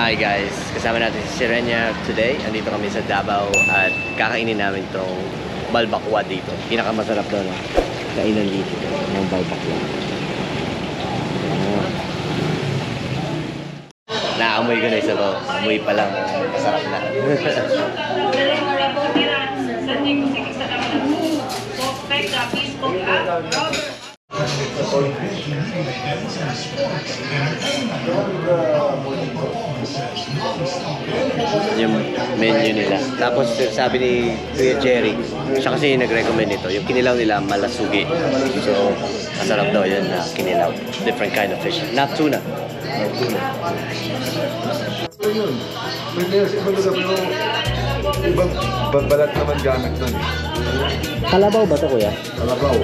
Hi guys, kasama natin si Sirenia today. Andito kami sa Davao at kakainin namin tong balbakwa dito. Pinakamasarap doon, no? Kainan dito ng balbakwa. Naamoy ko na isa to. Amoy pa lang, masarap na. Yung menu nila. Tapos sabi ni Kuya Jerry, siya kasi nag-recommend ito, yung kinilaw nila malasugi. So, masarap daw yun na kinilaw. Different kind of fish. Not tuna. Not tuna. Yun. Ibang balat naman gamit nun. Kalabaw ba ito, Kuya? Kalabaw.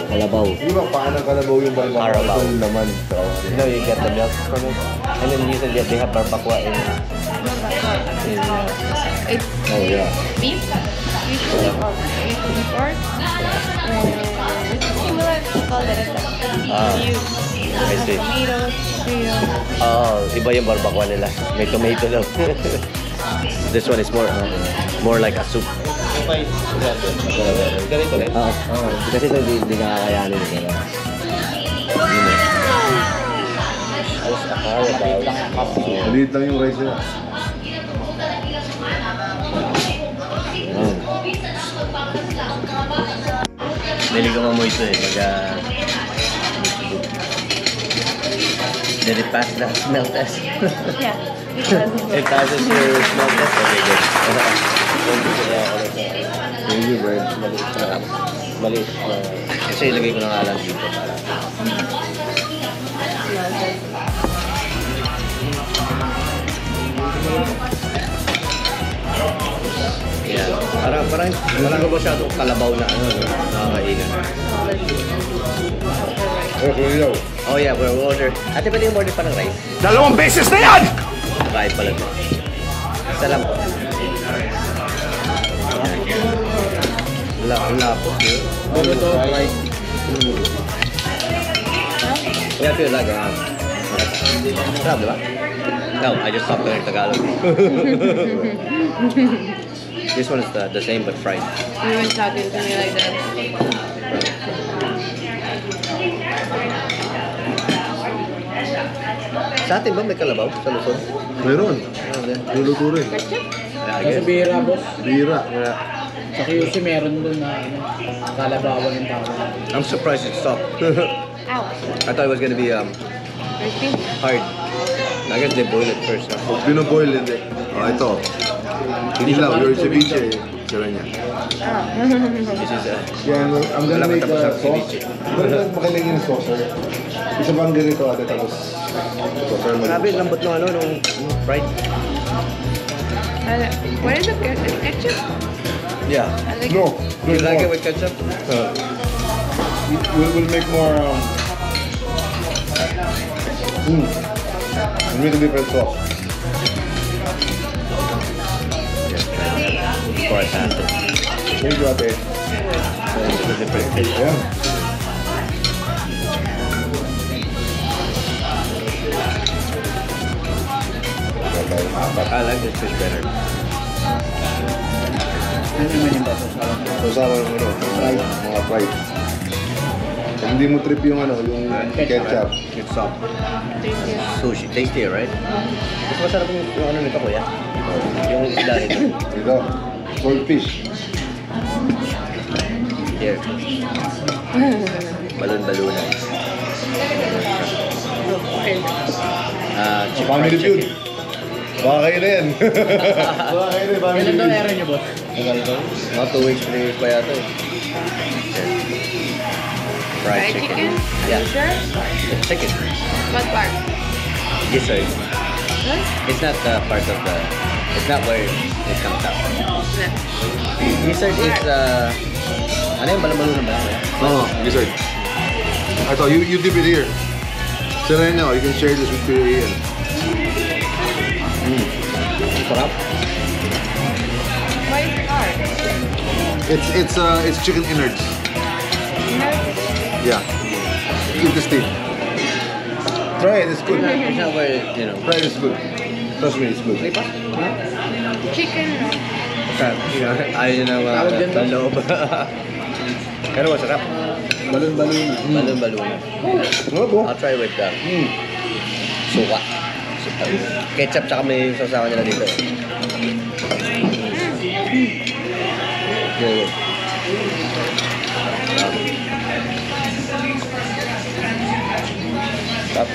Kalabaw. Di ba paano kalabaw yung balbakwa? Karabaw. Ito naman. So, you know, you get the milk from it. And then you said they have barbakwa in... It's oh yeah. beef, usually, or pork. It's similar to caldereta. You I see. tomatoes, tomatoes. Oh, iba yung barbakwa nila. May tomato daw. This one is more like a soup. Ganito rin? Oo. Kasi ito hindi nakakayanin. Maliit lang yung rice nila. Dili ko mamoy ito eh. Did it pass the smell test? Yeah. It passes your smell test? Okay, good. Thank you, Brian. Maliit. Kasi ilagay ko na nga lang dito para... Yeah. Parang ko ba siya itong kalabaw na nakakainan. Oh yeah, we'll order. Ate, pwede yung order pa ng rice? 2 beses na yan! Kahit pala ito. Isa lang po. Wala po. Ano ito? Rice. Yeah, I feel like sarap, diba? No, I just stopped learning Tagalog. This one is the same but fried. You weren't talking to me like that. Sa atin ba may kalabaw sa Luzon? Meron. Luluto rin. Ketchup? Yeah, I Sa guess. Bira, boss. Bira. Sa QC meron doon na kalabawan ng tao. I'm surprised it stopped. Ow. I thought it was gonna be Crispy? hard. I guess they boil it first. Huh? Binoboil hindi. Oh, ito. Kinilaw, your ceviche. Sira niya. This is Yeah, I'm gonna Wala make pa tapos a ang sauce. ceviche. Ganda makiling yung saucer. Isa bang ganito ate tapos saucer mo. grabe, lambot nung fried. What is it? Ketchup? Yeah. I like No, You there's like it more. with ketchup? We'll make more we'll make a different sauce. Before I pass it. Thank you, ate. It's a different fish. Yeah. I like this fish better. Ano naman yung baso? Sausawan mo mga fried. Pag hindi mo trip yung yung ketchup. It's soft. Sushi. Tasty, right? Mas masarap yung ano nito, Kuya. Yung isda nito. Ito, swordfish. Here. Balon-balunan. Chicken Family fried feud. chicken. Baka kayo na yan. Baka kayo na yung family Kailan daw feud. era nyo, boss? Mga 2 weeks, 3 weeks pa yata eh. Fried chicken. Yeah. Sure? It's chicken. What part? Gizzard. Huh? It's not part of the... It's not where it comes out. Gizzard is... ano yung balon-balunan ba? Oo, gizzard. Ito, you dip it here. Serena, you can share this with Kuya Ian. Sarap. Why is it hard? It's chicken innards. Yeah. Eat the steak. Try it, it's good. It's not where, Try it, it's good. Trust me, it's good. May pa? Ha? Chicken, no? Ayaw nyo na Tawag dyan ba? loob. Pero masarap. Balon-balon na. Balon-balon. Ano po? I'll try with suka. Ketchup tsaka may sausawan nila dito. Good. Stop.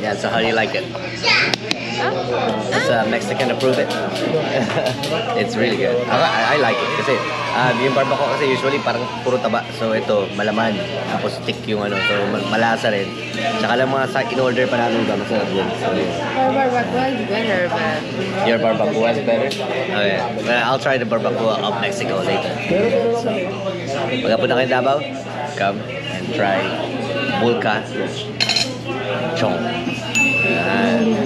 Yeah, so how do you like it? Does Mexican approve it? It's really good. I like it kasi yung barbacoa kasi usually parang puro taba. So ito, malaman. Tapos thick yung ano. So malasa rin. Tsaka lang mga in-order pa namin ba, masarap din. So, Our barbacoa is better, but... your barbacoa is better? Okay. Well, I'll try the barbacoa of Mexico later. So, pagkapunta kayo Davao, come and try Bulka Chong. Yan.